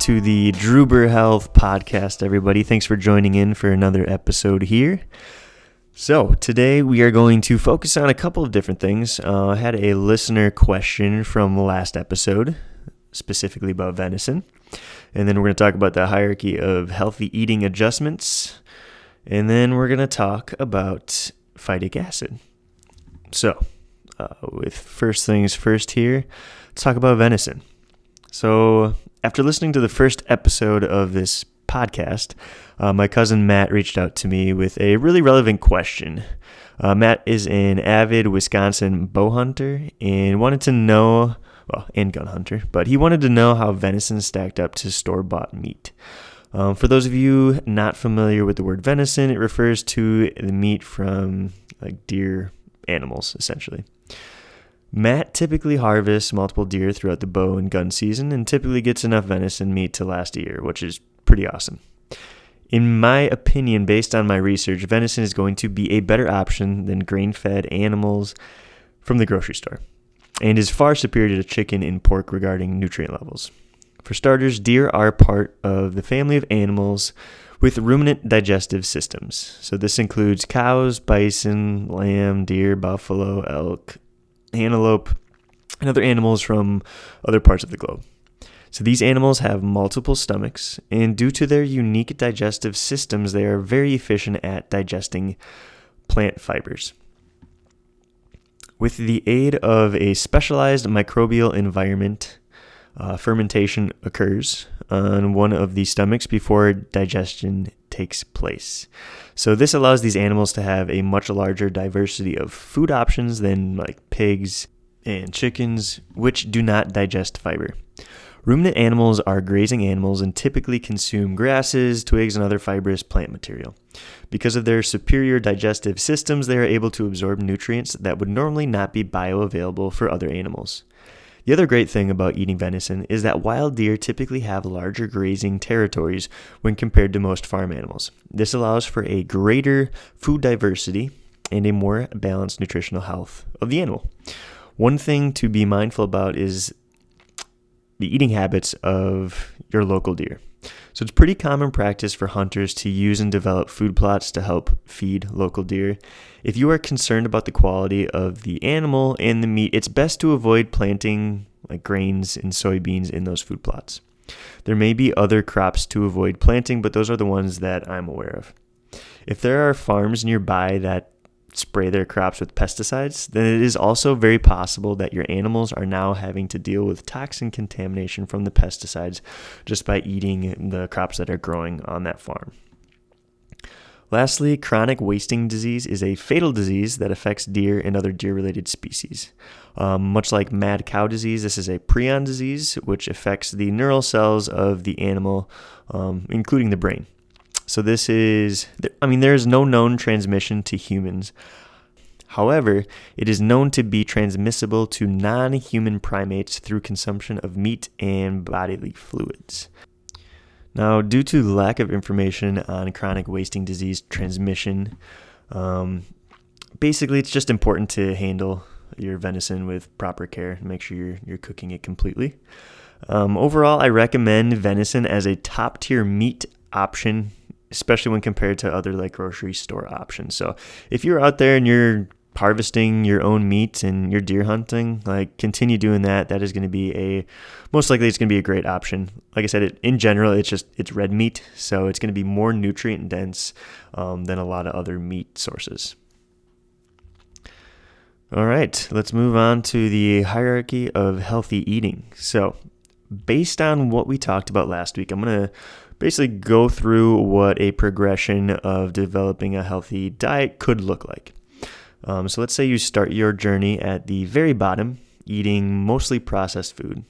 to the Druber Health Podcast, everybody. Thanks for joining in for another episode here. So today we are going to focus on a couple of different things. I had a listener question from the last episode, specifically about venison. And then we're going to talk about the hierarchy of healthy eating adjustments. And then we're going to talk about phytic acid. So, with first things first here, let's talk about venison. So, after listening to the first episode of this podcast, my cousin Matt reached out to me with a really relevant question. Matt is an avid Wisconsin bow hunter and wanted to know, and gun hunter, but he wanted to know how venison stacked up to store-bought meat. For those of you not familiar with the word venison, it refers to the meat from like deer animals, essentially. Matt typically harvests multiple deer throughout the bow and gun season and typically gets enough venison meat to last a year, which is pretty awesome. In my opinion, based on my research, venison is going to be a better option than grain-fed animals from the grocery store and is far superior to chicken and pork regarding nutrient levels. For starters, deer are part of the family of animals with ruminant digestive systems. So this includes cows, bison, lamb, deer, buffalo, elk, antelope, and other animals from other parts of the globe. So these animals have multiple stomachs, and due to their unique digestive systems, they are very efficient at digesting plant fibers. With the aid of a specialized microbial environment, fermentation occurs on one of the stomachs before digestion takes place. So this allows these animals to have a much larger diversity of food options than like pigs and chickens, which do not digest fiber. Ruminant animals are grazing animals and typically consume grasses, twigs, and other fibrous plant material. Because of their superior digestive systems, they are able to absorb nutrients that would normally not be bioavailable for other animals. The other great thing about eating venison is that wild deer typically have larger grazing territories when compared to most farm animals. This allows for a greater food diversity and a more balanced nutritional health of the animal. One thing to be mindful about is the eating habits of your local deer. So it's pretty common practice for hunters to use and develop food plots to help feed local deer. If you are concerned about the quality of the animal and the meat, it's best to avoid planting like grains and soybeans in those food plots. There may be other crops to avoid planting, but those are the ones that I'm aware of. If there are farms nearby that spray their crops with pesticides, then it is also very possible that your animals are now having to deal with toxin contamination from the pesticides just by eating the crops that are growing on that farm. Lastly, chronic wasting disease is a fatal disease that affects deer and other deer-related species. Much like mad cow disease, this is a prion disease, which affects the neural cells of the animal, including the brain. So there is no known transmission to humans. However, it is known to be transmissible to non-human primates through consumption of meat and bodily fluids. Now, due to lack of information on chronic wasting disease transmission, basically it's just important to handle your venison with proper care and make sure you're cooking it completely. Overall, I recommend venison as a top-tier meat option, especially when compared to other like grocery store options. So if you're out there and you're harvesting your own meat and you're deer hunting, like continue doing that. That is going to be most likely it's going to be a great option. Like I said, in general, it's red meat. So it's going to be more nutrient dense than a lot of other meat sources. All right, let's move on to the hierarchy of healthy eating. So based on what we talked about last week, I'm going to basically go through what a progression of developing a healthy diet could look like. So let's say you start your journey at the very bottom, eating mostly processed food.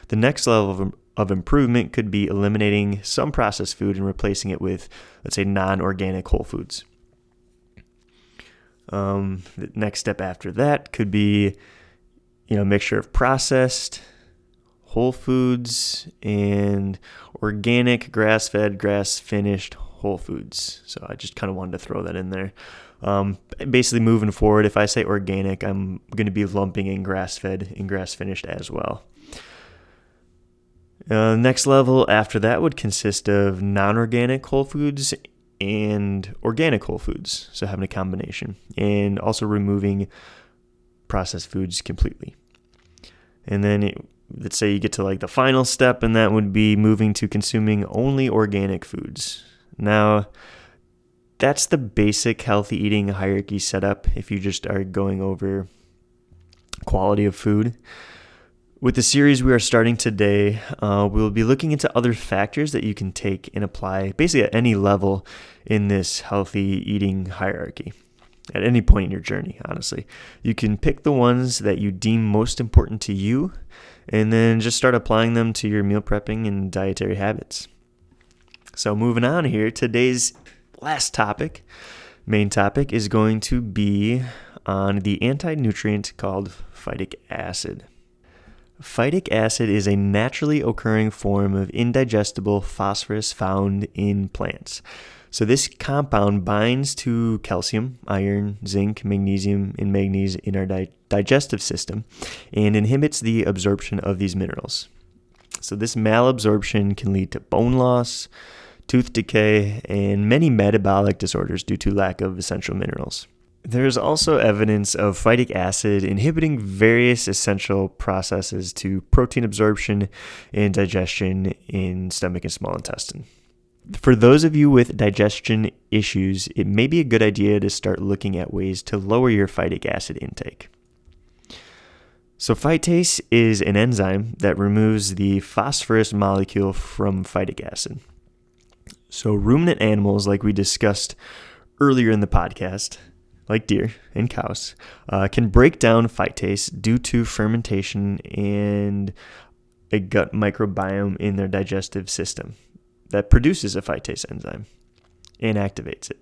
The next level of improvement could be eliminating some processed food and replacing it with, let's say, non-organic whole foods. The next step after that could be, a mixture of processed, whole foods, and organic, grass-fed, grass-finished whole foods. So I just kind of wanted to throw that in there. Basically, moving forward, if I say organic, I'm going to be lumping in grass-fed and grass-finished as well. Next level after that would consist of non-organic whole foods and organic whole foods, so having a combination, and also removing processed foods completely. And then let's say you get to like the final step, and that would be moving to consuming only organic foods. Now, that's the basic healthy eating hierarchy setup if you just are going over quality of food. With the series we are starting today, we'll be looking into other factors that you can take and apply basically at any level in this healthy eating hierarchy. At any point in your journey, honestly. You can pick the ones that you deem most important to you and then just start applying them to your meal prepping and dietary habits. So moving on here, today's last topic, main topic, is going to be on the anti-nutrient called phytic acid. Phytic acid is a naturally occurring form of indigestible phosphorus found in plants. So this compound binds to calcium, iron, zinc, magnesium, and manganese in our digestive system and inhibits the absorption of these minerals. So this malabsorption can lead to bone loss, tooth decay, and many metabolic disorders due to lack of essential minerals. There's also evidence of phytic acid inhibiting various essential processes to protein absorption and digestion in stomach and small intestine. For those of you with digestion issues, it may be a good idea to start looking at ways to lower your phytic acid intake. So phytase is an enzyme that removes the phosphorus molecule from phytic acid. So ruminant animals, like we discussed earlier in the podcast, like deer and cows, can break down phytase due to fermentation and a gut microbiome in their digestive system that produces a phytase enzyme and activates it.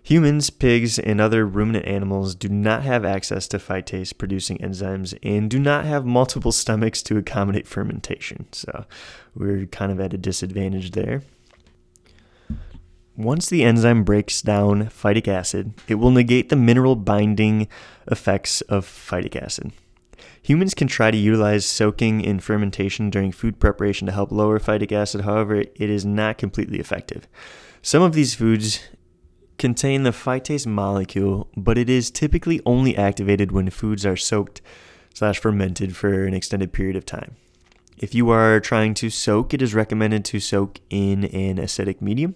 Humans, pigs, and other ruminant animals do not have access to phytase-producing enzymes and do not have multiple stomachs to accommodate fermentation, so we're kind of at a disadvantage there. Once the enzyme breaks down phytic acid, it will negate the mineral binding effects of phytic acid. Humans can try to utilize soaking in fermentation during food preparation to help lower phytic acid. However, it is not completely effective. Some of these foods contain the phytase molecule, but it is typically only activated when foods are soaked/fermented for an extended period of time. If you are trying to soak, it is recommended to soak in an acidic medium.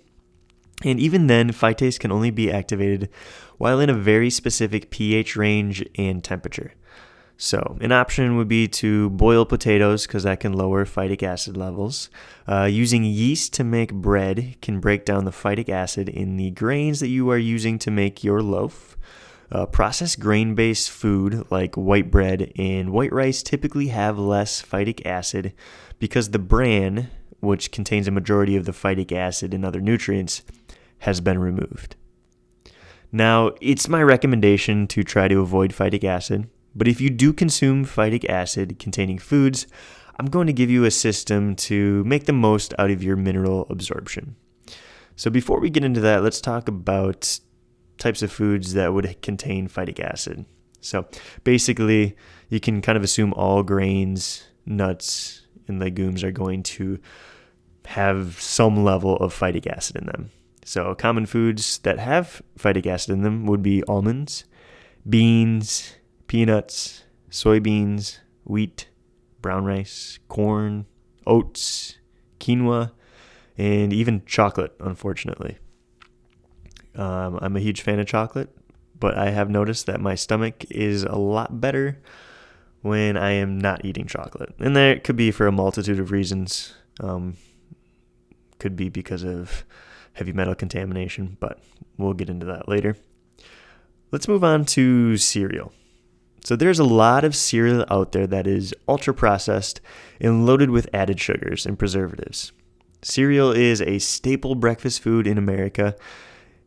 And even then, phytase can only be activated while in a very specific pH range and temperature. So an option would be to boil potatoes because that can lower phytic acid levels. Using yeast to make bread can break down the phytic acid in the grains that you are using to make your loaf. Processed grain-based food like white bread and white rice typically have less phytic acid because the bran, which contains a majority of the phytic acid and other nutrients, has been removed. Now, it's my recommendation to try to avoid phytic acid, but if you do consume phytic acid containing foods, I'm going to give you a system to make the most out of your mineral absorption. So before we get into that, let's talk about types of foods that would contain phytic acid. So basically, you can kind of assume all grains, nuts, and legumes are going to have some level of phytic acid in them. So common foods that have phytic acid in them would be almonds, beans, peanuts, soybeans, wheat, brown rice, corn, oats, quinoa, and even chocolate, unfortunately. I'm a huge fan of chocolate, but I have noticed that my stomach is a lot better when I am not eating chocolate. And that could be for a multitude of reasons. Could be because of heavy metal contamination, but we'll get into that later. Let's move on to cereal. So there's a lot of cereal out there that is ultra processed and loaded with added sugars and preservatives. Cereal is a staple breakfast food in America.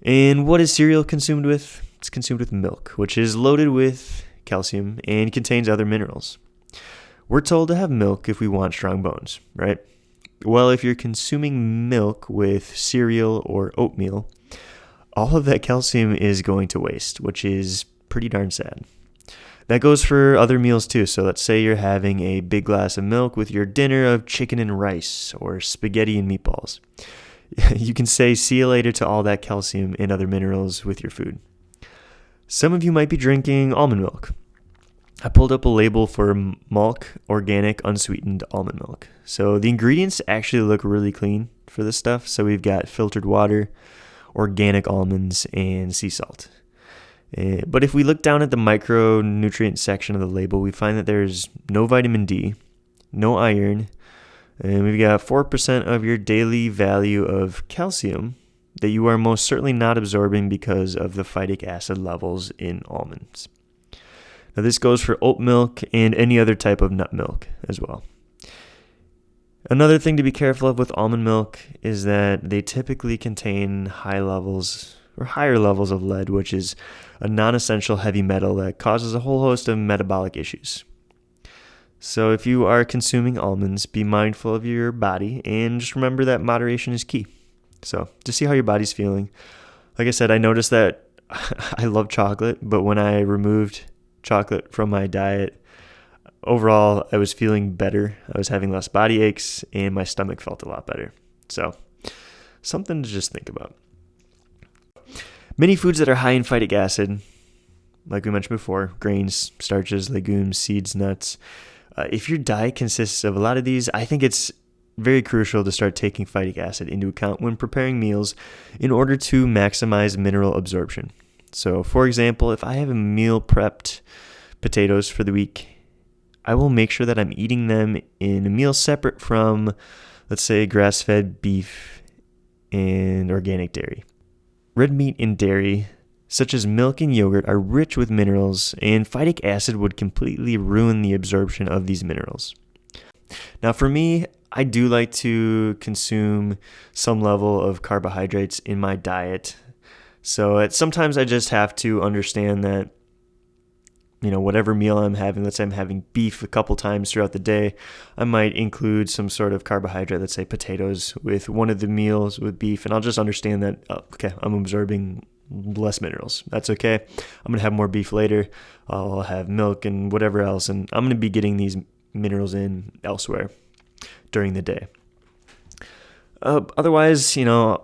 And what is cereal consumed with? It's consumed with milk, which is loaded with calcium and contains other minerals. We're told to have milk if we want strong bones, right? Well, if you're consuming milk with cereal or oatmeal, all of that calcium is going to waste, which is pretty darn sad. That goes for other meals too. So let's say you're having a big glass of milk with your dinner of chicken and rice or spaghetti and meatballs. You can say see you later to all that calcium and other minerals with your food. Some of you might be drinking almond milk. I pulled up a label for Malk organic unsweetened almond milk. So the ingredients actually look really clean for this stuff. So we've got filtered water, organic almonds, and sea salt. But if we look down at the micronutrient section of the label, we find that there's no vitamin D, no iron, and we've got 4% of your daily value of calcium that you are most certainly not absorbing because of the phytic acid levels in almonds. Now this goes for oat milk and any other type of nut milk as well. Another thing to be careful of with almond milk is that they typically contain higher levels of lead, which is a non-essential heavy metal that causes a whole host of metabolic issues. So if you are consuming almonds, be mindful of your body and just remember that moderation is key. So just see how your body's feeling. Like I said, I noticed that I love chocolate, but when I removed chocolate from my diet, overall, I was feeling better. I was having less body aches and my stomach felt a lot better. So something to just think about. Many foods that are high in phytic acid, like we mentioned before, grains, starches, legumes, seeds, nuts. If your diet consists of a lot of these, I think it's very crucial to start taking phytic acid into account when preparing meals in order to maximize mineral absorption. So, for example, if I have a meal prepped potatoes for the week, I will make sure that I'm eating them in a meal separate from, let's say, grass-fed beef and organic dairy. Red meat and dairy, such as milk and yogurt, are rich with minerals, and phytic acid would completely ruin the absorption of these minerals. Now, for me, I do like to consume some level of carbohydrates in my diet. So sometimes I just have to understand that, whatever meal I'm having, let's say I'm having beef a couple times throughout the day, I might include some sort of carbohydrate, let's say potatoes, with one of the meals with beef, and I'll just understand that, I'm absorbing less minerals. That's okay. I'm going to have more beef later. I'll have milk and whatever else, and I'm going to be getting these minerals in elsewhere during the day. Otherwise, a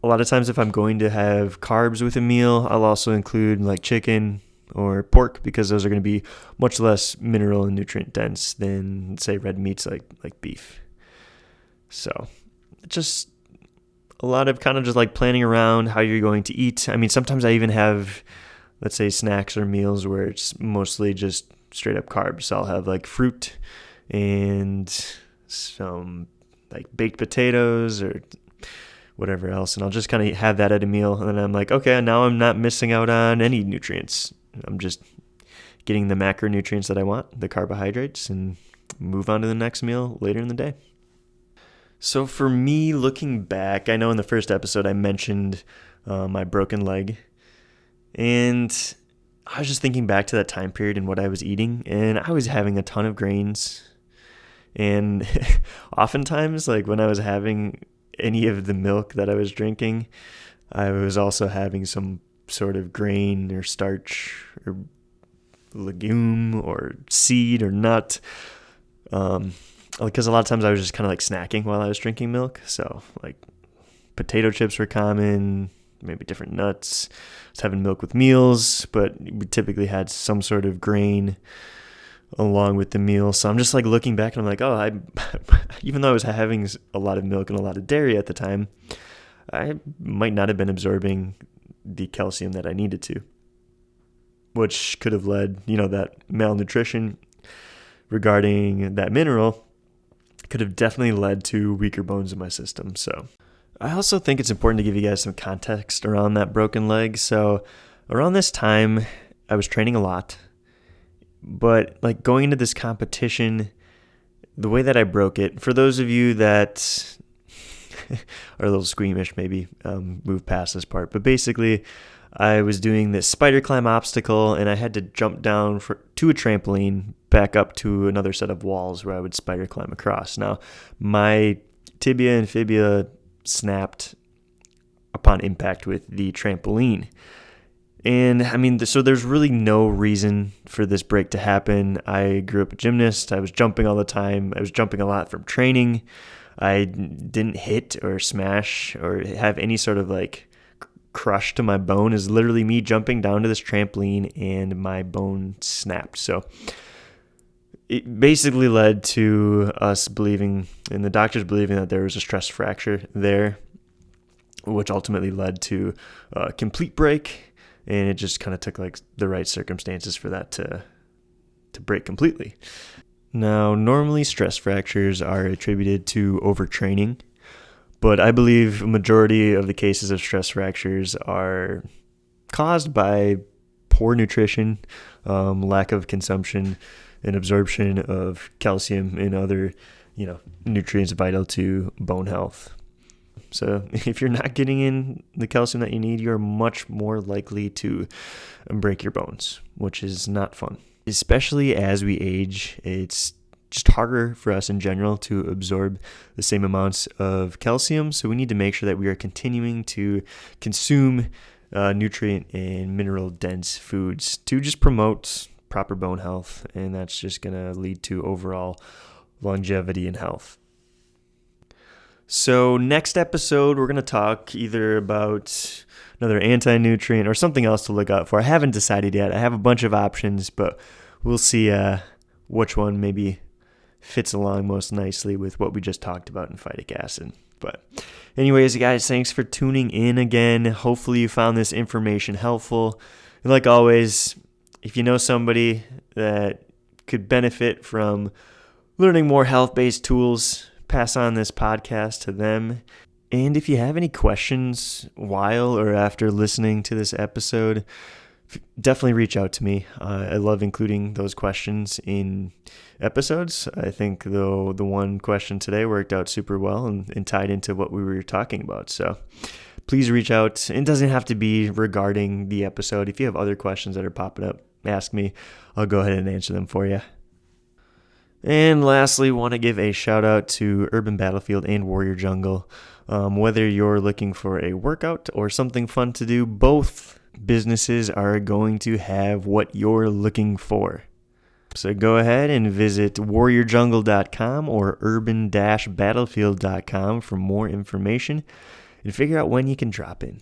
lot of times if I'm going to have carbs with a meal, I'll also include like chicken or pork because those are going to be much less mineral and nutrient dense than, say, red meats like beef. So just a lot of kind of just like planning around how you're going to eat. I mean, sometimes I even have, let's say, snacks or meals where it's mostly just straight up carbs. So I'll have like fruit and some like baked potatoes or whatever else, and I'll just kind of have that at a meal, and then I'm like, okay, now I'm not missing out on any nutrients. I'm just getting the macronutrients that I want, the carbohydrates, and move on to the next meal later in the day. So for me, looking back, I know in the first episode I mentioned my broken leg, and I was just thinking back to that time period and what I was eating, and I was having a ton of grains, and oftentimes, like when I was having any of the milk that I was drinking, I was also having some sort of grain or starch or legume or seed or nut. Because a lot of times I was just kind of like snacking while I was drinking milk. So like potato chips were common, maybe different nuts. I was having milk with meals, but we typically had some sort of grain along with the meal. So I'm just like looking back and I'm like, even though I was having a lot of milk and a lot of dairy at the time, I might not have been absorbing the calcium that I needed to, which could have led, that malnutrition regarding that mineral could have definitely led to weaker bones in my system. So I also think it's important to give you guys some context around that broken leg. So around this time, I was training a lot. But like going into this competition, the way that I broke it, for those of you that are a little squeamish, maybe move past this part. But basically, I was doing this spider climb obstacle, and I had to jump down to a trampoline back up to another set of walls where I would spider climb across. Now, my tibia and fibula snapped upon impact with the trampoline. And I mean, so there's really no reason for this break to happen. I grew up a gymnast. I was jumping all the time. I was jumping a lot from training. I didn't hit or smash or have any sort of like crush to my bone. Is literally me jumping down to this trampoline and my bone snapped. So it basically led to us believing, and the doctors believing, that there was a stress fracture there, which ultimately led to a complete break. And it just kind of took like the right circumstances for that to break completely. Now, normally stress fractures are attributed to overtraining, but I believe a majority of the cases of stress fractures are caused by poor nutrition, lack of consumption and absorption of calcium and other, nutrients vital to bone health. So if you're not getting in the calcium that you need, you're much more likely to break your bones, which is not fun. Especially as we age, it's just harder for us in general to absorb the same amounts of calcium. So we need to make sure that we are continuing to consume nutrient and mineral dense foods to just promote proper bone health. And that's just going to lead to overall longevity and health. So next episode, we're going to talk either about another anti-nutrient or something else to look out for. I haven't decided yet. I have a bunch of options, but we'll see which one maybe fits along most nicely with what we just talked about in Phytic Acid. But anyways, guys, thanks for tuning in again. Hopefully you found this information helpful. And like always, if you know somebody that could benefit from learning more health-based tools, pass on this podcast to them. And if you have any questions while or after listening to this episode, definitely reach out to me. I love including those questions in episodes. I think, though, the one question today worked out super well and tied into what we were talking about. So please reach out. It doesn't have to be regarding the episode. If you have other questions that are popping up, ask me. I'll go ahead and answer them for you. And lastly, want to give a shout out to Urban Battlefield and Warrior Jungle. Whether you're looking for a workout or something fun to do, both businesses are going to have what you're looking for. So go ahead and visit warriorjungle.com or urban-battlefield.com for more information and figure out when you can drop in.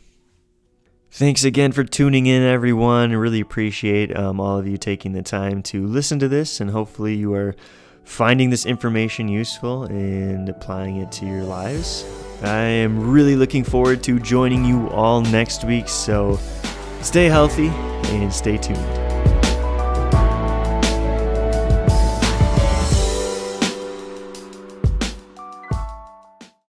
Thanks again for tuning in, everyone. I really appreciate all of you taking the time to listen to this, and hopefully you are finding this information useful and applying it to your lives. I am really looking forward to joining you all next week, so stay healthy and stay tuned.